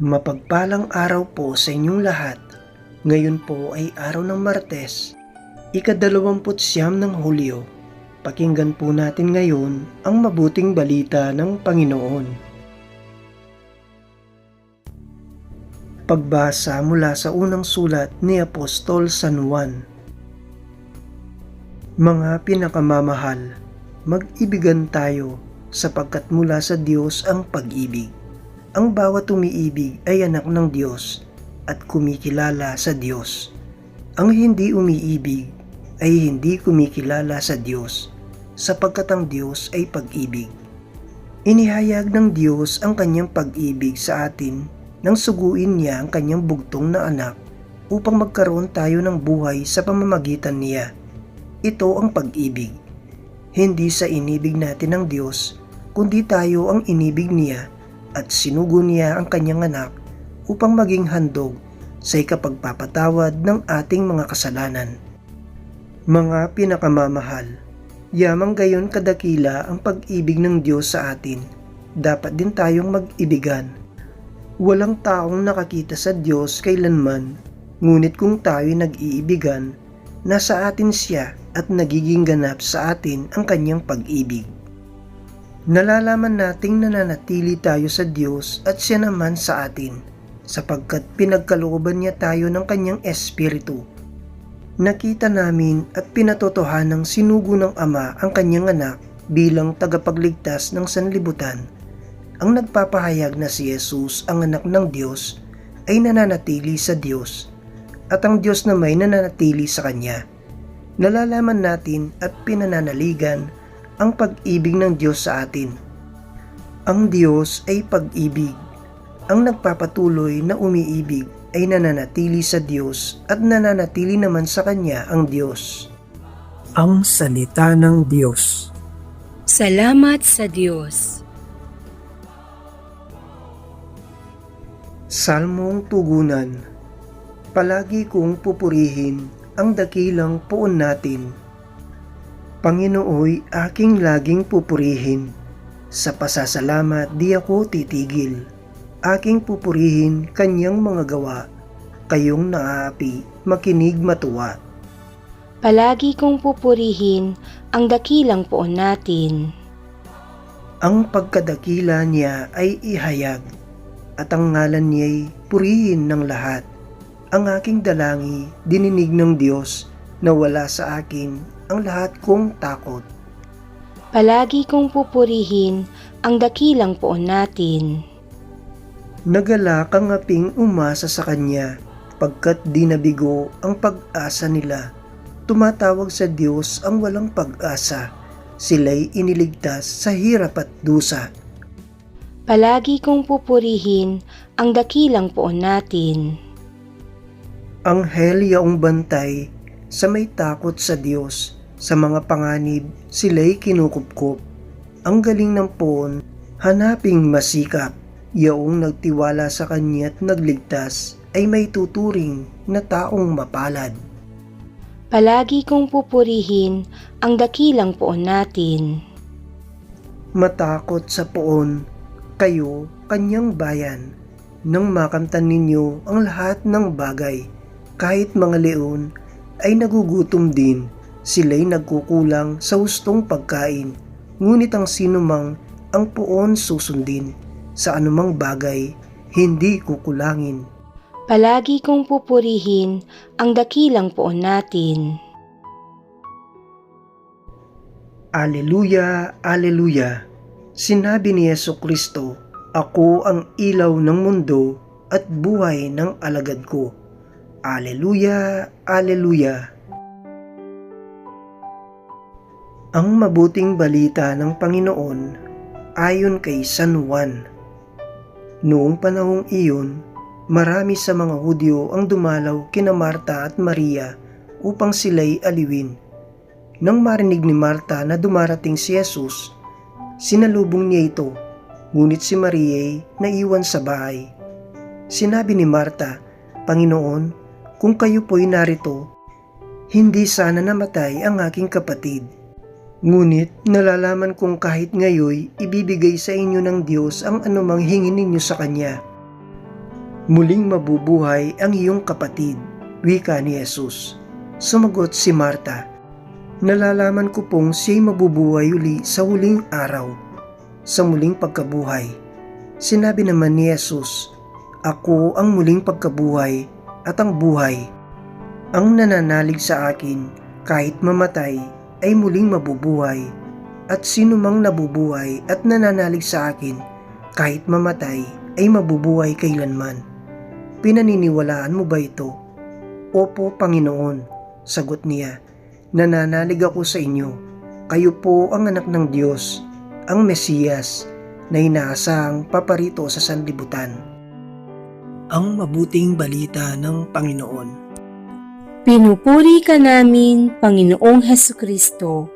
Mapagpalang araw po sa inyong lahat. Ngayon po ay araw ng Martes, ika-29 ng Hulyo. Pakinggan po natin ngayon ang mabuting balita ng Panginoon. Pagbasa mula sa unang sulat ni Apostol San Juan. Mga pinakamamahal, mag-ibigan tayo sapagkat mula sa Diyos ang pag-ibig. Ang bawat umiibig ay anak ng Diyos at kumikilala sa Diyos. Ang hindi umiibig ay hindi kumikilala sa Diyos, sapagkat ang Diyos ay pag-ibig. Inihayag ng Diyos ang kanyang pag-ibig sa atin nang suguin niya ang kanyang bugtong na anak upang magkaroon tayo ng buhay sa pamamagitan niya. Ito ang pag-ibig. Hindi sa inibig natin ng Diyos, kundi tayo ang inibig niya at sinugo niya ang kanyang anak upang maging handog sa ikapagpapatawad ng ating mga kasalanan. Mga pinakamamahal, yamang gayon kadakila ang pag-ibig ng Diyos sa atin, dapat din tayong mag-ibigan. Walang taong nakakita sa Diyos kailanman, ngunit kung tayo'y nag-iibigan, nasa atin siya at nagiging ganap sa atin ang kanyang pag-ibig. Nalalaman nating nananatili tayo sa Diyos at siya naman sa atin, sapagkat pinagkalooban niya tayo ng kanyang espiritu. Nakita namin at pinatotohanang sinugo ng Ama ang kanyang anak bilang tagapagligtas ng sanlibutan. Ang nagpapahayag na si Jesus ang anak ng Diyos ay nananatili sa Diyos, at ang Diyos na may nananatili sa kanya. Nalalaman natin at pinananaligan ang pag-ibig ng Diyos sa atin. Ang Diyos ay pag-ibig. Ang nagpapatuloy na umiibig ay nananatili sa Diyos at nananatili naman sa Kanya ang Diyos. Ang salita ng Diyos. Salamat sa Diyos. Salmong Tugunan. Palagi kong pupurihin ang dakilang poon natin. Panginooy aking laging pupurihin, sa pasasalamat di ako titigil. Aking pupurihin kanyang mga gawa, kayong naaapi, makinig matuwa. Palagi kong pupurihin ang dakilang poon natin. Ang pagkadakila niya ay ihayag, at ang ngalan niya'y purihin ng lahat. Ang aking dalangi, dininig ng Diyos, na wala sa akin ang lahat kong takot. Palagi kong pupurihin ang dakilang poon natin. Nagalak ang ngaping umasa sa Kanya, pagkat di nabigo ang pag-asa nila. Tumatawag sa Diyos ang walang pag-asa, sila'y iniligtas sa hirap at dusa. Palagi kong pupurihin ang dakilang poon natin. Anghel yaong bantay sa may takot sa Diyos, sa mga panganib sila'y kinukupkop. Ang galing ng poon, hanaping masikap, yaong nagtiwala sa Kanya at nagligtas, ay may tuturing na taong mapalad. Palagi kong pupurihin ang dakilang poon natin. Matakot sa poon, kayo, Kanyang bayan, nang makamtan ninyo ang lahat ng bagay. Kahit mga leon ay nagugutom din, sila'y nagkukulang sa hustong pagkain, ngunit ang sinumang ang poon susundin, sa anumang bagay, hindi kukulangin. Palagi kong pupurihin ang dakilang poon natin. Aleluya, aleluya! Sinabi ni Jesucristo, ako ang ilaw ng mundo at buhay ng alagad ko. Aleluya, aleluya! Ang mabuting balita ng Panginoon ayon kay San Juan. Noong panahong iyon, marami sa mga Hudyo ang dumalaw kina Marta at Maria upang sila'y aliwin. Nang marinig ni Marta na dumarating si Jesus, sinalubong niya ito, ngunit si Maria'y naiwan sa bahay. Sinabi ni Marta, Panginoon, kung kayo po'y narito, hindi sana namatay ang aking kapatid. Ngunit nalalaman kong kahit ngayoy ibibigay sa inyo ng Diyos ang anumang hingin ninyo sa Kanya. Muling mabubuhay ang iyong kapatid, wika ni Jesus. Sumagot si Marta, nalalaman ko pong siya'y mabubuhay uli sa huling araw, sa muling pagkabuhay. Sinabi naman ni Jesus, ako ang muling pagkabuhay at ang buhay. Ang nananalig sa akin kahit mamatay ay muling mabubuhay, at sino mang nabubuhay at nananalig sa akin kahit mamatay ay mabubuhay kailanman. Pinaniniwalaan mo ba ito? Opo, Panginoon, sagot niya. Nananalig ako sa inyo. Kayo po ang anak ng Diyos, ang Mesiyas, na inaasahang paparito sa sanlibutan. Ang mabuting balita ng Panginoon. Pinupuri ka namin, Panginoong Hesukristo.